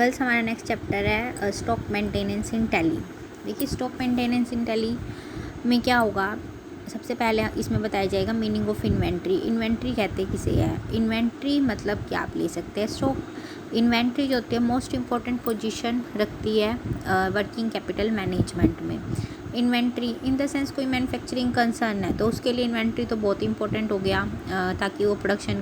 Girls हमारा next chapter है stock maintenance इन tally. देखिए स्टॉक मेंटेनेंस इन टैली में क्या होगा, सबसे पहले इसमें बताया जाएगा मीनिंग ऑफ इन्वेंट्री। इन्वेंट्री कहते हैं किसे है, इन्वेंट्री मतलब क्या आप ले सकते हैं। स्टॉक इन्वेंट्री जो होती है मोस्ट इम्पॉर्टेंट पोजीशन रखती है वर्किंग कैपिटल मैनेजमेंट में। इन्वेंट्री इन द सेंस कोई मैन्युफैक्चरिंग कंसर्न है तो उसके लिए इन्वेंट्री तो बहुत इंपॉर्टेंट हो गया ताकि वो प्रोडक्शन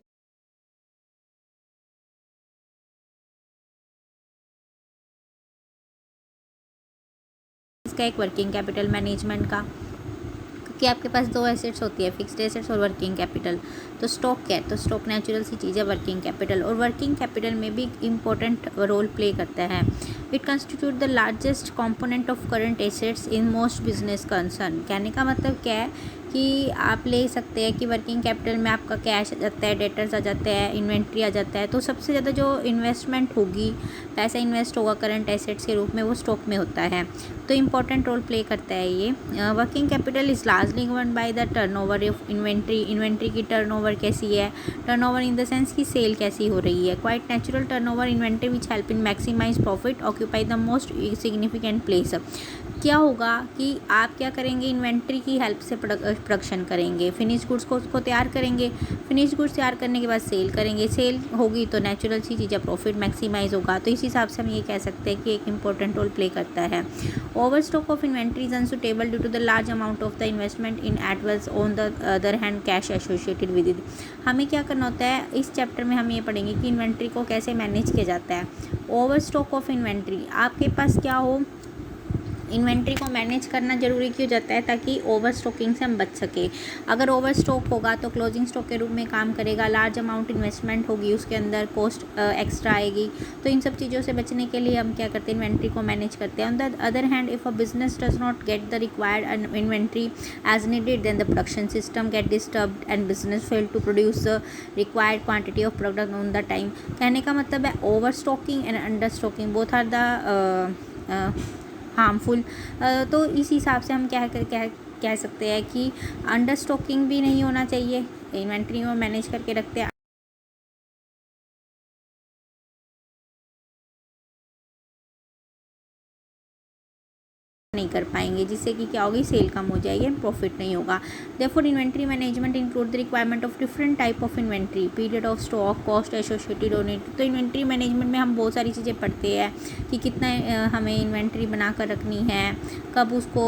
इसका एक वर्किंग कैपिटल मैनेजमेंट का, कि आपके पास दो एसेट्स होती है, फिक्स्ड एसेट्स और वर्किंग कैपिटल। तो स्टॉक क्या है, तो स्टॉक नेचुरल सी चीज़ है वर्किंग कैपिटल, और वर्किंग कैपिटल में भी इम्पोर्टेंट रोल प्ले करता है। It constitute the largest component of current assets in most business concern. कहने का मतलब क्या है कि आप ले सकते हैं कि वर्किंग कैपिटल में आपका कैश आ जाता है, डेटर्स आ जाते हैं, इन्वेंट्री आ जाता है। तो सबसे ज़्यादा जो इन्वेस्टमेंट होगी, पैसा इन्वेस्ट होगा करंट एसेट्स के रूप में, वो स्टॉक में होता है। तो इम्पॉर्टेंट रोल प्ले करता है ये। Working capital is largely govern by the turnover of inventory. Inventory की टर्नओवर कैसी है, टर्नओवर इन द सेंस की सेल कैसी हो रही है। Quite natural turnover inventory which help in maximize profit occupy the most significant place. क्या होगा कि आप क्या करेंगे, इन्वेंट्री की हेल्प से प्रोडक्शन करेंगे, फिनिश गुड्स को तैयार करेंगे, फिनिश गुड्स तैयार करने के बाद सेल करेंगे, सेल होगी तो नेचुरल सी चीज़ है प्रॉफिट मैक्सिमाइज होगा। तो इस हिसाब से हम ये कह सकते हैं कि एक इंपॉर्टेंट रोल प्ले करता है। Over stock of inventory is unsuitable due to the large amount of the investment in adverse on the other hand cash associated with it. हमें क्या करना होता है, इस चैप्टर में हम ये पढ़ेंगे कि इन्वेंट्री को कैसे मैनेज किया जाता है। ओवर स्टॉक ऑफ इन्वेंट्री, आपके पास क्या हो, इन्वेंट्री को मैनेज करना जरूरी क्यों जाता है, ताकि ओवर स्टॉकिंग से हम बच सके। अगर ओवर स्टॉक होगा तो क्लोजिंग स्टॉक के रूप में काम करेगा, लार्ज अमाउंट इन्वेस्टमेंट होगी, उसके अंदर कॉस्ट एक्स्ट्रा आएगी। तो इन सब चीज़ों से बचने के लिए हम क्या करते हैं, इन्वेंट्री को मैनेज करते हैं। On the other hand if a business does not get the required inventory as needed then the production system get disturbed and business fail to produce the required quantity of product on the time. कहने का मतलब है over stocking and under stocking both are the harmful. तो इस हिसाब से हम कह सकते हैं कि अंडर स्टॉकिंग भी नहीं होना चाहिए, इन्वेंट्री को मैनेज करके रखते हैं नहीं कर पाएंगे, जिससे कि क्या होगी, सेल कम हो जाएगी एंड प्रॉफिट नहीं होगा। Therefore inventory management include the requirement of different type of inventory, period of stock, cost associated on it. तो इन्वेंट्री मैनेजमेंट में हम बहुत सारी चीज़ें पढ़ते हैं कि कितना हमें इन्वेंट्री बना कर रखनी है, कब उसको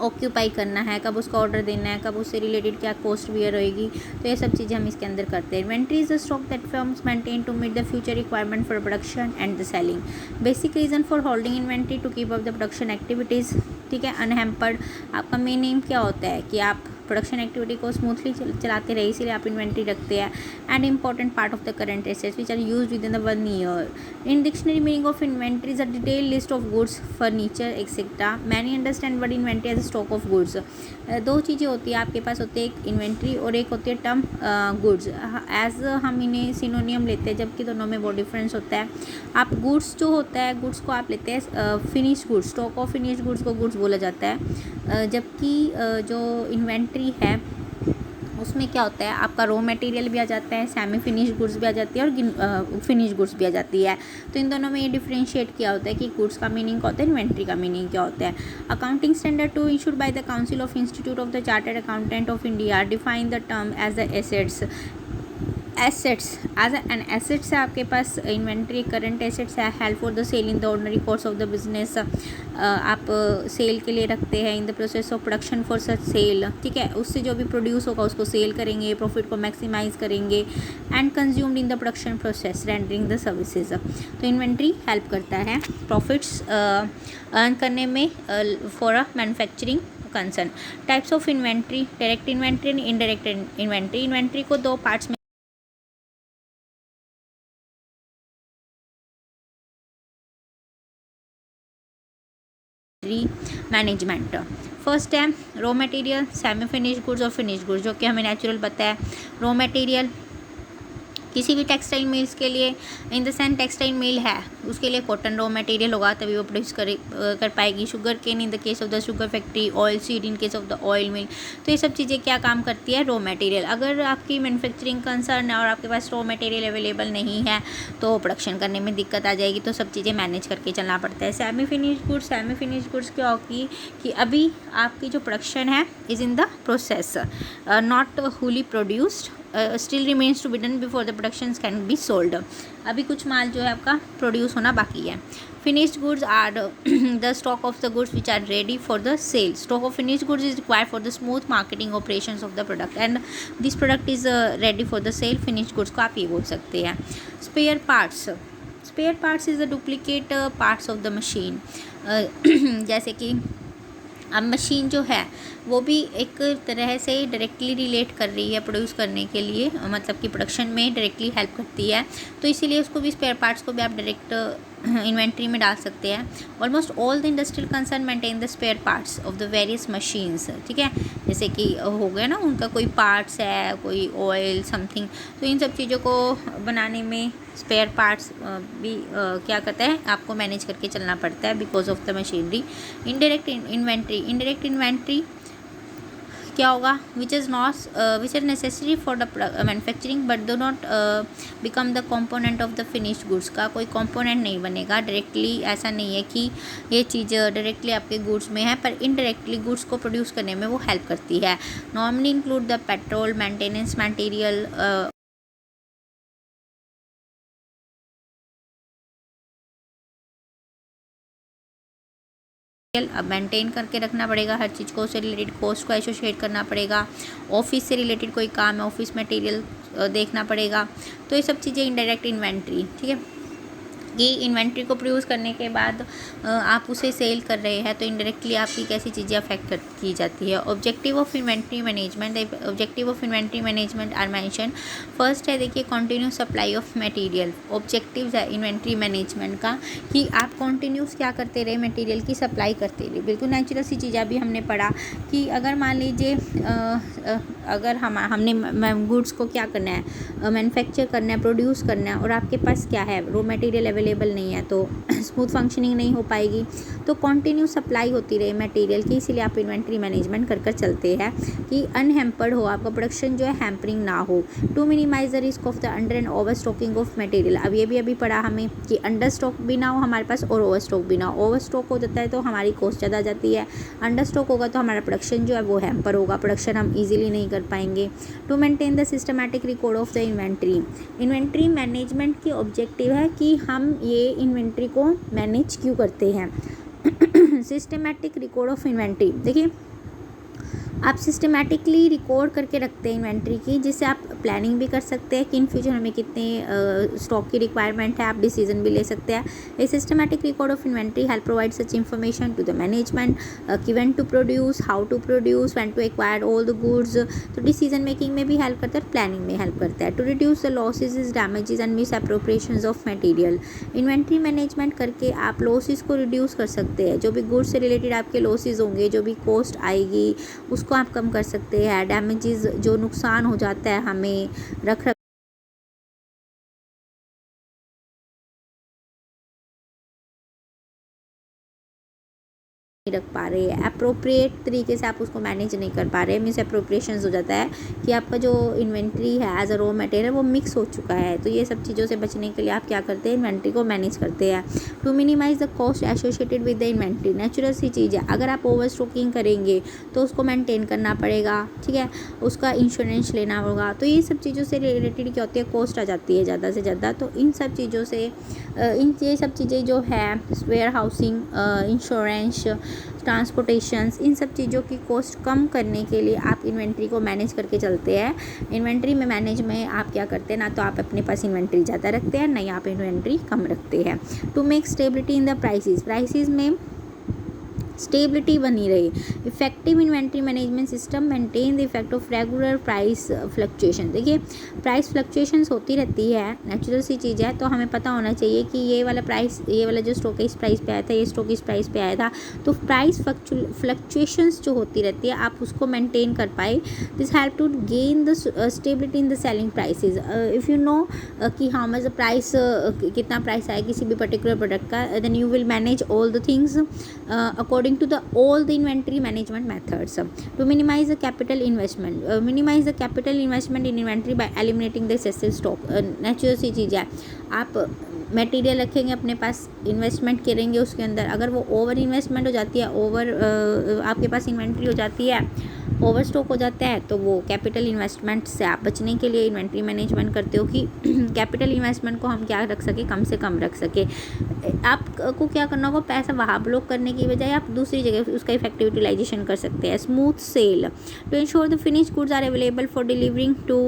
ऑक्यूपाई करना है, कब उसका ऑर्डर देना है, कब उससे रिलेटेड क्या कॉस्ट बियर होएगी। तो ये सब चीज़ें हम इसके अंदर करते हैं। Inventory is the stock that firms maintain to meet the future requirement for production and the selling. Basic reason for holding inventory to keep up the production activities. ठीक है, अनहैम्पर्ड आपका मेन एम क्या होता है कि आप प्रोडक्शन एक्टिविटी को smoothly चलाते रहे, इसीलिए आप इन्वेंट्री रखते हैं। And important part of the current assets which are use with in the 1 year. In dictionary meaning of inventory is a detail list of goods, furniture etcetera. Many understand word inventory as stock of goods. दो चीज़ें होती है आपके पास, होती है एक inventory और एक होती है टर्म गुड्स। एज हम इन्हें सिनोनियम लेते हैं, जबकि दोनों में बहुत डिफरेंस होता है। आप गुड्स जो होता है, गुड्स को आप लेते हैं finish goods, stock of finish goods को गुड्स बोला जाता है। जबकि जो इन्वेंट्री है उसमें क्या होता है, आपका रॉ मटेरियल भी आ जाता है, सेमी फिनिश गुड्स भी आ जाती है और फिनिश गुड्स भी आ जाती है। तो इन दोनों में ये डिफरेंशिएट किया होता है कि गुड्स का मीनिंग क्या होता है, इन्वेंट्री का मीनिंग क्या होता है। Accounting standard 2 issued by the council of institute of the chartered accountant of India define the term as the assets. Assets as an assets है आपके पास इन्वेंट्री, करंट एसेट्स है, help for the sale in the ordinary course of the business. आप sale के लिए रखते हैं, in the process of production for such sale. ठीक है, उससे जो भी प्रोड्यूस होगा उसको सेल करेंगे, प्रॉफिट को मैक्सिमाइज करेंगे। And consumed in the production process rendering the services. तो इन्वेंट्री हेल्प करता है प्रॉफिट्स अर्न करने में for a manufacturing concern. Types of inventory, direct inventory and indirect inventory. Inventory को दो पार्ट्स में मैनेजमेंट। फर्स्ट है raw material, semi finish goods और फिनिश गुड्स, जो कि हमें नेचुरल पता है। रॉ मटेरियल किसी भी टेक्सटाइल मिल्स के लिए, इन द सेंस टेक्सटाइल मिल है उसके लिए कॉटन रॉ मटेरियल होगा तभी वो प्रोड्यूस कर पाएगी। Sugar cane in the case of the sugar factory, oil seed in case of the oil mill. तो ये सब चीज़ें क्या काम करती है, रॉ मटेरियल। अगर आपकी मैन्युफैक्चरिंग कंसर्न है और आपके पास रॉ मटेरियल अवेलेबल नहीं है तो प्रोडक्शन करने में दिक्कत आ जाएगी। तो सब चीज़ें मैनेज करके चलना पड़ता है। सेमी फिनिश गुड्स क्या होगी कि अभी आपकी जो प्रोडक्शन है is in the process, not wholly produced, still remains to be done before the production can be sold. अभी कुछ माल जो है आपका प्रोड्यूस होना बाकी है। Finished goods are the stock of the goods which are ready for the sale. Stock of finished goods is required for the smooth marketing operations of the product and this product is ready for the sale. Finished goods को आप ये बोल सकते हैं। Spare parts is the duplicate parts of the machine. जैसे कि अब machine जो है वो भी एक तरह से डायरेक्टली रिलेट कर रही है प्रोड्यूस करने के लिए, मतलब कि प्रोडक्शन में डायरेक्टली हेल्प करती है। तो इसीलिए उसको भी स्पेयर पार्ट्स को भी आप डायरेक्ट इन्वेंट्री में डाल सकते हैं। Almost all the industrial concern maintain the spare parts of the various machines. ठीक है, जैसे कि हो गया ना उनका कोई पार्ट्स है, कोई ऑयल समथिंग, तो इन सब चीज़ों को बनाने में स्पेयर पार्ट्स भी क्या करता है, आपको मैनेज करके चलना पड़ता है because of the machinery. Indirect inventory क्या होगा, which are necessary for the manufacturing but do not become the component of the finished goods. का कोई कंपोनेंट नहीं बनेगा डायरेक्टली। ऐसा नहीं है कि ये चीज़ डायरेक्टली आपके गुड्स में है, पर इनडायरेक्टली गुड्स को प्रोड्यूस करने में वो हेल्प करती है। Normally include the petrol, maintenance material, अब मेंटेन करके रखना पड़ेगा हर चीज़ को, उससे रिलेटेड कॉस्ट को एसोसिएट करना पड़ेगा। ऑफिस से रिलेटेड कोई काम है, ऑफिस मटेरियल देखना पड़ेगा। तो ये सब चीज़ें इनडायरेक्ट इन्वेंट्री। ठीक है, कि इन्वेंट्री को प्रोड्यूस करने के बाद आप उसे सेल कर रहे हैं तो इनडायरेक्टली आपकी कैसी चीज़ें अफेक्ट की जाती है। Objective of inventory management are mention. First है देखिए continuous supply of material. Objectives है इन्वेंट्री मैनेजमेंट का कि आप कंटिन्यूस क्या करते रहे, मटेरियल की सप्लाई करते रहे। बिल्कुल नेचुरल सी चीज़ अभी हमने पढ़ा कि अगर मान लीजिए अगर हमने गुड्स को क्या करना है, मैन्युफैक्चर करना है, प्रोड्यूस करना है, और आपके पास क्या है, रॉ मटेरियल अवेलेबल नहीं है तो स्मूथ फंक्शनिंग नहीं हो पाएगी। तो कंटिन्यू सप्लाई होती रहे मटेरियल की, इसीलिए आप इन्वेंट्री मैनेजमेंट कर चलते हैं कि अनहेम्पर्ड हो, आपका प्रोडक्शन जो है हैम्परिंग ना हो। To minimize the risk of the under and over stocking of material. अब ये भी अभी पढ़ा हमें कि अंडर स्टॉक भी ना हो हमारे पास और ओवर स्टॉक भी ना हो। ओवर स्टॉक हो जाता है तो हमारी कॉस्ट ज़्यादा जाती है, अंडर स्टॉक होगा तो हमारा प्रोडक्शन जो है वो हैम्पर होगा, प्रोडक्शन हम ईजिली नहीं कर पाएंगे। To maintain the systematic record of the inventory management की ऑब्जेक्टिव है कि हम ये इन्वेंट्री को मैनेज क्यों करते हैं। सिस्टमैटिक रिकॉर्ड ऑफ इन्वेंट्री, देखिए आप सिस्टमैटिकली रिकॉर्ड करके रखते हैं इन्वेंट्री की, जिससे आप प्लानिंग भी कर सकते हैं कि इन फ्यूचर हमें कितने स्टॉक की रिक्वायरमेंट है, आप डिसीजन भी ले सकते हैं। A systematic record of inventory help provide such information to the management कि when to produce, how to produce, when to acquire all the goods. तो डिसीजन मेकिंग में भी हेल्प करता है, प्लानिंग में हेल्प करता है। To reduce the losses, damages and misappropriations of material. Inventory management करके आप लॉसेज को रिड्यूस कर सकते हैं। जो भी गुड्स से रिलेटेड आपके लॉसेज होंगे, जो भी कॉस्ट आएगी उसको आप कम कर सकते हैं। डैमेजेस, जो नुकसान हो जाता है हमें रख रख पा रहे हैं, अप्रोप्रिएट तरीके से आप उसको मैनेज नहीं कर पा रहे, मिस अप्रोप्रिएशंस हो जाता है कि आपका जो इन्वेंट्री है एज अ रॉ मटेरियल वो मिक्स हो चुका है। तो ये सब चीज़ों से बचने के लिए आप क्या करते हैं, इन्वेंट्री को मैनेज करते हैं। To minimize the cost associated with the inventory, natural सी चीज़ है, अगर आप ओवर स्टॉकिंग करेंगे तो उसको मेंटेन करना पड़ेगा। ठीक है, उसका इंश्योरेंस लेना होगा। तो ये सब चीज़ों से रिलेटेड क्या होती है, कॉस्ट आ जाती है ज़्यादा से ज़्यादा। तो इन सब चीज़ों से ये सब चीज़ें जो है, वेयर हाउसिंग, इंश्योरेंस, ट्रांसपोर्टेशंस, इन सब चीज़ों की कॉस्ट कम करने के लिए आप इन्वेंट्री को मैनेज करके चलते हैं। इन्वेंट्री में मैनेज में आप क्या करते हैं, ना तो आप अपने पास इन्वेंट्री ज़्यादा रखते हैं, नहीं आप इन्वेंट्री कम रखते हैं। To make stability in the prices में स्टेबिलिटी बनी रही। Effective inventory management system maintain the effect of regular price fluctuation. देखिए प्राइस फ्लक्चुएशंस होती रहती है, नेचुरल सी चीज़ है, तो हमें पता होना चाहिए कि ये वाला प्राइस, ये वाला जो स्टॉक है इस प्राइस पे आया था, ये स्टॉक इस प्राइस पे आया था। तो प्राइस फ्लक्चुएशंस जो होती रहती है आप उसको मेंटेन कर पाए। This help to gain the stability in the selling prices. If you know कि हाउ मच द प्राइस, कितना प्राइस आया किसी भी पर्टिकुलर प्रोडक्ट का, then you will manage all the things according to the all the inventory management methods to minimize the capital investment in inventory by eliminating the excessive stock। Natural सी चीज़ है, आप material रखेंगे अपने पास, investment करेंगे उसके अंदर, अगर वो ओवर इन्वेस्टमेंट हो जाती है, आपके पास इन्वेंट्री हो जाती है, ओवर स्टॉक हो जाता है, तो वो कैपिटल इन्वेस्टमेंट से आप बचने के लिए इन्वेंट्री मैनेजमेंट करते हो कि कैपिटल इन्वेस्टमेंट को हम क्या रख सके, कम से कम रख सके। आपको क्या करना होगा, पैसा वहाँ ब्लॉक करने की बजाय आप दूसरी जगह उसका इफेक्टिव यूटिलाइजेशन कर सकते हैं। Smooth sale to ensure the finish goods are available for delivering to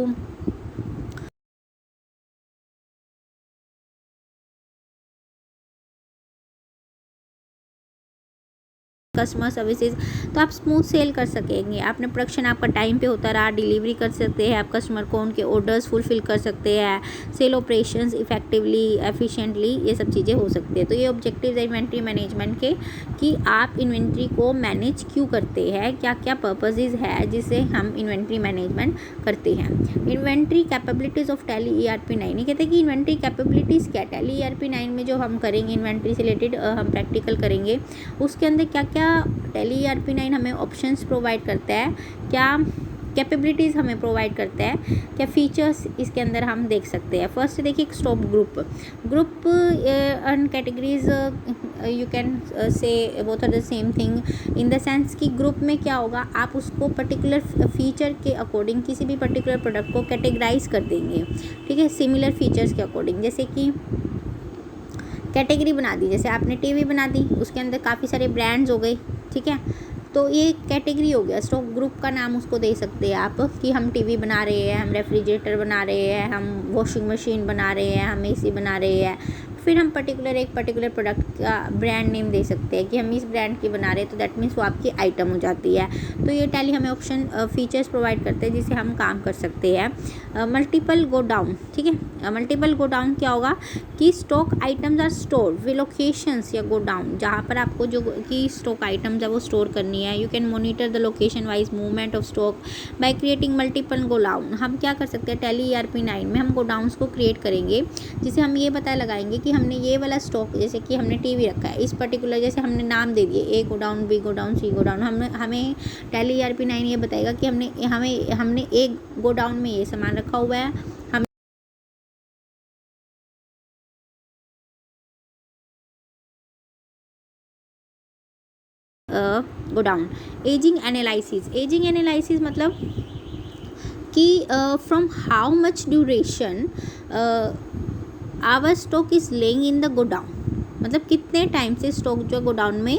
customer services, तो आप स्मूथ सेल कर सकेंगे। आपने प्रोडक्शन आपका टाइम पे होता रहा, डिलीवरी कर सकते हैं आप कस्टमर को, उनके ऑर्डर्स फुलफिल कर सकते हैं, सेल ऑपरेशंस इफेक्टिवली एफिशिएंटली, ये सब चीज़ें हो सकती है। तो ये ऑब्जेक्टिव है इन्वेंट्री मैनेजमेंट के कि आप इन्वेंट्री को मैनेज क्यों करते हैं, क्या क्या पर्पसेस है जिससे हम इन्वेंट्री मैनेजमेंट करते हैं। Inventory capabilities of tally ERP 9, ये कहते हैं कि इन्वेंट्री कैपेबिलिटीज़ क्या, टैली ERP 9 में जो हम करेंगे इन्वेंट्री से रिलेटेड हम प्रैक्टिकल करेंगे, उसके अंदर क्या क्या टैली ERP 9 हमें ऑप्शंस प्रोवाइड करता है, क्या कैपेबिलिटीज़ हमें प्रोवाइड करता है, क्या फीचर्स इसके अंदर हम देख सकते हैं। फर्स्ट देखिए stock group and categories, you can say both are the same thing in the sense कि ग्रुप में क्या होगा, आप उसको पर्टिकुलर फीचर के अकॉर्डिंग किसी भी पर्टिकुलर प्रोडक्ट को कैटेगराइज कर देंगे, ठीक है, सिमिलर फीचर्स के अकॉर्डिंग। जैसे कि कैटेगरी बना दी, जैसे आपने टीवी बना दी, उसके अंदर काफ़ी सारे ब्रांड्स हो गए, ठीक है, तो ये कैटेगरी हो गया। स्टॉक ग्रुप का नाम उसको दे सकते हैं आप कि हम टीवी बना रहे हैं, हम रेफ्रिजरेटर बना रहे हैं, हम वॉशिंग मशीन बना रहे हैं, हम AC बना रहे हैं। फिर हम एक पर्टिकुलर प्रोडक्ट का ब्रांड नेम दे सकते हैं कि हम इस ब्रांड की बना रहे हैं, तो दैट मीन्स वो आपकी आइटम हो जाती है। तो ये टैली हमें ऑप्शन फीचर्स प्रोवाइड करते हैं जिससे हम काम कर सकते हैं। मल्टीपल गो डाउन, ठीक है, मल्टीपल गो डाउन क्या होगा कि stock items are store way locations या गो डाउन, जहाँ पर आपको जो कि स्टॉक आइटम्स है वो स्टोर करनी है। You can monitor the location wise movement of stock by creating multiple go down. हम क्या कर सकते हैं, टैली ERP 9 में हम गो डाउन्स को क्रिएट करेंगे, जिसे हम ये पता लगाएंगे कि हमने ये वाला स्टॉक, जैसे कि हमने टीवी रखा है, इस पर्टिकुलर जैसे हमने नाम दे दिए A go down, B go down, C go down, हमें टैली ERP 9 ये बताएगा कि हमने एक गो डाउन में ये सामान रखा हुआ है, हम गो डाउन। एजिंग एनालिसिस मतलब कि from how much duration our stock is laying in the godown, मतलब कितने टाइम से स्टॉक जो गोडाउन में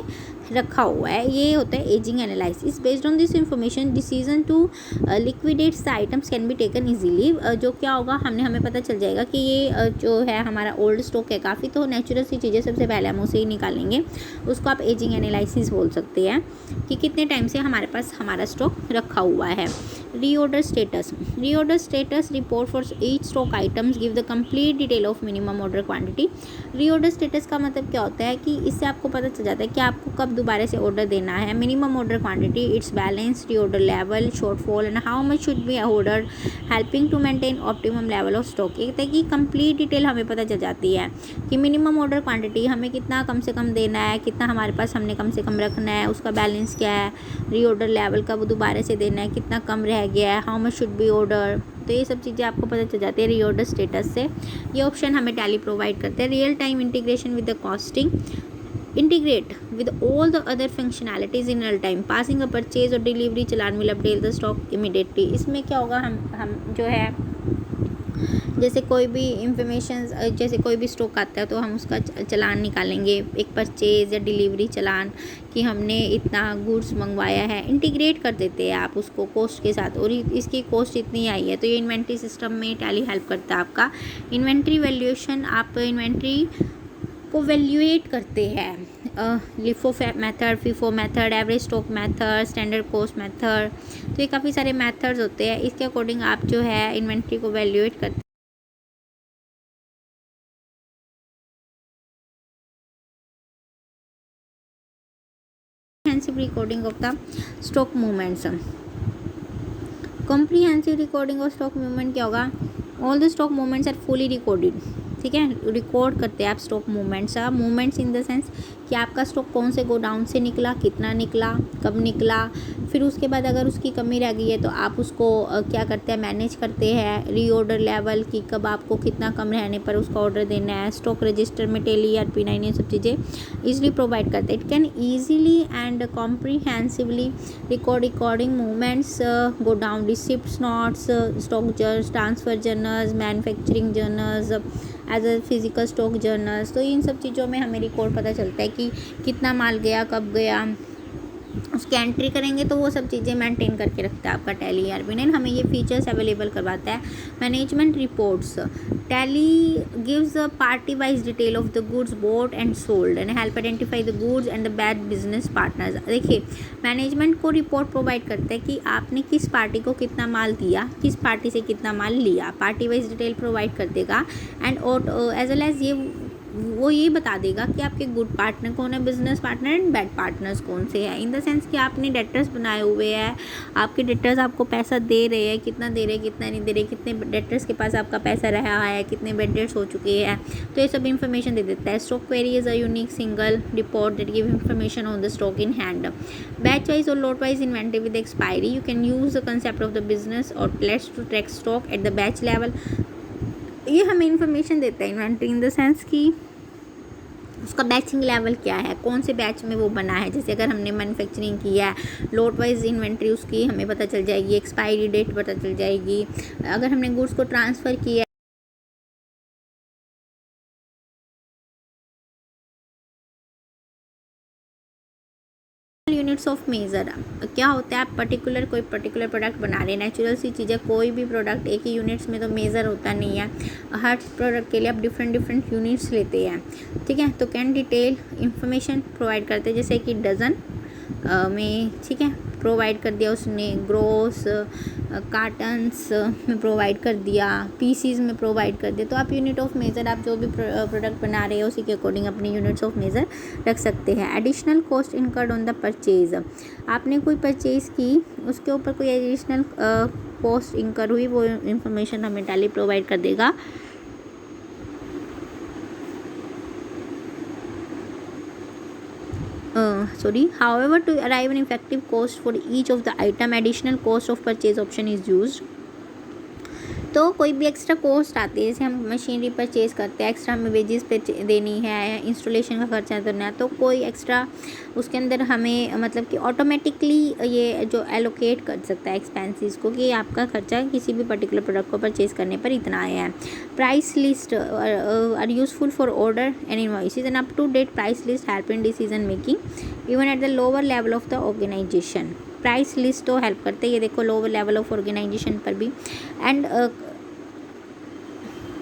रखा हुआ है, ये होता है ageing analysis. Based on this information decision to liquidate the items can be taken easily. जो क्या होगा, हमें पता चल जाएगा कि ये जो है हमारा ओल्ड स्टॉक है काफ़ी, तो नेचुरल सी चीज़ें सबसे पहले हम उसे ही निकालेंगे, उसको आप एजिंग एनालिसिस बोल सकते हैं कि कितने टाइम से हमारे पास हमारा स्टॉक रखा हुआ है। Reorder status report for each stock items give the complete detail of minimum order quantity. Reorder status का मतलब क्या होता है कि इससे आपको पता चल जाता है कि आपको कब दोबारा से ऑर्डर देना है, minimum order quantity, its balance, reorder level, shortfall and how much should be order, helping to maintain optimum level of stock. एक तरह की कंप्लीट डिटेल हमें पता चल जाती है कि मिनिमम ऑर्डर क्वांटिटी हमें कितना कम से कम देना है, कितना हमारे पास हमने कम से कम रखना है, उसका बैलेंस क्या है, रीऑर्डर लेवल कब दोबारा से देना है, कितना कम रह गया है, how much should be order. तो ये सब चीज़ें आपको पता चल जाती है रीऑर्डर स्टेटस से। ये ऑप्शन हमें टैली प्रोवाइड करते हैं। Real time integration with the costing, integrate with all the other functionalities in real time, passing a purchase or delivery challan will update the stock immediately। इसमें क्या होगा, हम जो है जैसे कोई भी इंफॉर्मेशन, जैसे कोई भी स्टॉक आता है तो हम उसका चालान निकालेंगे, एक परचेज़ या डिलीवरी चालान कि हमने इतना गुड्स मंगवाया है, इंटीग्रेट कर देते हैं आप उसको कॉस्ट के साथ, और इसकी कॉस्ट इतनी आई है। तो ये इन्वेंट्री सिस्टम में टैली हेल्प करता है आपका। इन्वेंट्री वैल्यूएशन, आप इन्वेंट्री को वैल्यूएट करते हैं। LIFO method, FIFO method, average stock method, standard cost method, तो ये काफ़ी सारे मेथड्स होते हैं। इसके अकॉर्डिंग आप जो है इन्वेंट्री को वैल्यूएट करते हैं। Recording of the stock movements, comprehensive recording of stock movement क्या होगा, all the stock movements are fully recorded, ठीक है, रिकॉर्ड करते हैं आप stock movements. Movements in the sense कि आपका स्टॉक कौन से गोडाउन से निकला, कितना निकला, कब निकला, फिर उसके बाद अगर उसकी कमी रह गई है तो आप उसको क्या करते हैं, मैनेज करते हैं। रीऑर्डर लेवल की कब आपको कितना कम रहने पर उसका ऑर्डर देना है, स्टॉक रजिस्टर में टेली या P9 ये सब चीज़ें ईजिली प्रोवाइड करते हैं। It can easily and comprehensively recording movements, godown receipts, notes, stock journals, transfer journals, manufacturing journals, as a physical stock journals. तो इन सब चीज़ों में हमें रिकॉर्ड पता चलता है कि कितना माल गया, कब गया, उसकी एंट्री करेंगे तो वो सब चीज़ें मेंटेन करके रखता है आपका टैली ERP9। हमें ये फीचर्स अवेलेबल करवाता है। Management reports, Tally gives a party wise detail of the goods bought and sold and help identify the goods and the bad business partners. देखिए, मैनेजमेंट को रिपोर्ट प्रोवाइड करता है कि आपने किस पार्टी को कितना माल दिया, किस पार्टी से कितना माल लिया, पार्टी वाइज डिटेल प्रोवाइड कर देगा। एंड एज वेल एज वो ये बता देगा कि आपके गुड पार्टनर कौन है, business partner, and bad partners कौन से हैं। इन द सेंस कि आपने डेटर्स बनाए हुए हैं, आपके डेटर्स आपको पैसा दे रहे हैं, कितना दे रहे हैं, कितना नहीं दे रहे, कितने डेटर्स के पास आपका पैसा रहा है, कितने बेड डेट्स हो चुके हैं, तो ये सब इन्फॉर्मेशन दे देता है। Stock query is a unique single report that give information on the stock in hand. Batch wise और lot wise inventory with expiry, you can use the concept of the business और plates to track stock at the batch level. ये हमें information देता है inventory in the sense कि उसका batching level क्या है, कौन से बैच में वो बना है। जैसे अगर हमने मैन्युफैक्चरिंग किया है, लोट वाइज इन्वेंट्री उसकी हमें पता चल जाएगी, एक्सपायरी डेट पता चल जाएगी। अगर हमने गुड्स को ट्रांसफ़र किया यूनिट्स ऑफ मेज़र, क्या होता है, आप कोई पर्टिकुलर प्रोडक्ट बना रहे हैं, नेचुरल सी चीज़ है, कोई भी प्रोडक्ट एक ही यूनिट्स में तो मेज़र होता नहीं है। हर प्रोडक्ट के लिए आप डिफरेंट यूनिट्स लेते हैं, ठीक है। तो कैन डिटेल इंफॉर्मेशन प्रोवाइड करते हैं, जैसे कि डज़न में, ठीक है, प्रोवाइड कर दिया उसने, ग्रोस, कार्टन्स में प्रोवाइड कर दिया, पीसीज में प्रोवाइड कर दिया। तो आप यूनिट ऑफ मेज़र, आप जो भी प्रोडक्ट बना रहे हो उसी के अकॉर्डिंग अपनी यूनिट्स ऑफ मेज़र रख सकते हैं। Additional cost incurred on the purchase, आपने कोई परचेज़ की, उसके ऊपर कोई एडिशनल कॉस्ट इनकर हुई, वो इन्फॉर्मेशन हमें टैली प्रोवाइड कर देगा। However, to arrive an effective cost for each of the item, additional cost of purchase option is used. तो कोई भी एक्स्ट्रा कॉस्ट आती है, जैसे हम मशीनरी परचेज़ करते हैं, एक्स्ट्रा हमें वेजेस पे देनी है, इंस्टॉलेशन का खर्चा देना है, तो कोई एक्स्ट्रा उसके अंदर हमें मतलब कि ऑटोमेटिकली ये जो एलोकेट कर सकता है एक्सपेंसेस को, कि आपका खर्चा किसी भी पर्टिकुलर प्रोडक्ट को परचेज़ करने पर इतना आया है। Price list are useful for order and invoices and up to date price list help in decision making even at the lower level of the organisation. Price list तो help करते हैं, ये देखो लोअर लेवल ऑफ ऑर्गेनाइजेशन पर भी। And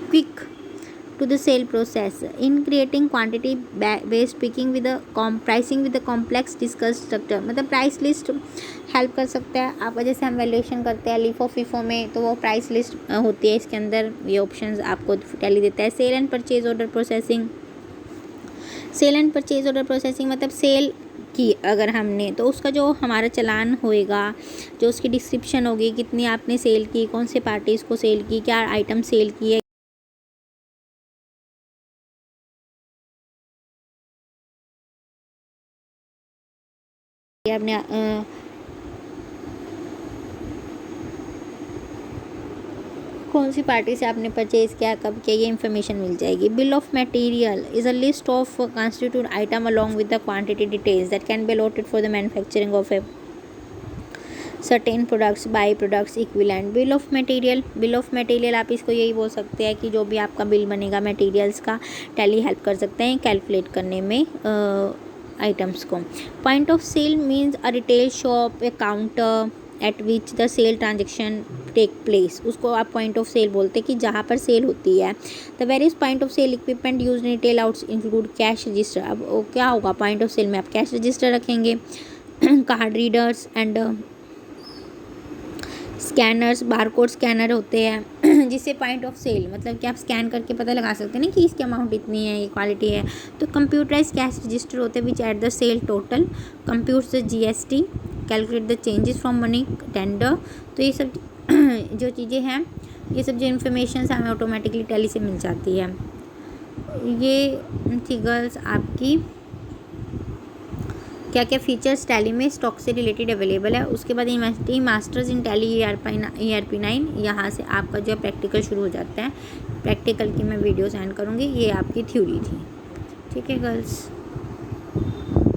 quick to the sale process in creating quantity based picking with pricing with the complex discuss structure. मतलब price list help कर सकता है आपका, जैसे हम वैल्यूएशन करते हैं लिफो फीफो में, तो वो प्राइस लिस्ट होती है, इसके अंदर ये ऑप्शंस आपको टैली देता है। Sale and purchase order processing, sale and purchase order processing मतलब सेल की अगर हमने, तो उसका जो हमारा चालान होएगा, जो उसकी डिस्क्रिप्शन होगी, कितनी आपने सेल की, कौन से पार्टीज़ को सेल की, क्या आइटम सेल की है, आपने कौन सी पार्टी से आपने परचेज़ किया, कब किया, ये इन्फॉर्मेशन मिल जाएगी। Bill of material is a list of constitute item along with the quantity details that can be allotted for the manufacturing of a certain products by products equivalent. Bill of material आप इसको यही बोल सकते हैं कि जो भी आपका बिल बनेगा मटेरियल्स का, टैली हेल्प कर सकते हैं कैलकुलेट करने में आइटम्स को। Point of sale means a retail shop, a counter, at which the sale transaction take place, उसको आप पॉइंट ऑफ सेल बोलते हैं कि जहाँ पर सेल होती है। The various point of sale equipment use in retail outs include cash register. अब वो क्या होगा, पॉइंट ऑफ सेल में आप कैश रजिस्टर रखेंगे, card readers and scanners, barcode scanner होते हैं जिससे पॉइंट ऑफ सेल मतलब कि आप स्कैन करके पता लगा सकते हैं ना कि इसकी अमाउंट इतनी है, ये क्वालिटी है। तो कंप्यूटराइज कैश रजिस्टर होते हैं which at the sale total computes the GST, calculate the changes from money tender. तो ये सब जो चीज़ें हैं, ये सब जो इन्फॉर्मेशन हमें ऑटोमेटिकली टैली से मिल जाती है। ये थी गर्ल्स आपकी क्या क्या फीचर्स टैली में स्टॉक से रिलेटेड अवेलेबल है। उसके बाद university masters in tally ERP 9, यहाँ से आपका जो है प्रैक्टिकल शुरू हो जाता है। प्रैक्टिकल की मैं वीडियो सेंड करूँगी, ये आपकी थ्योरी थी। ठीक है गर्ल्स।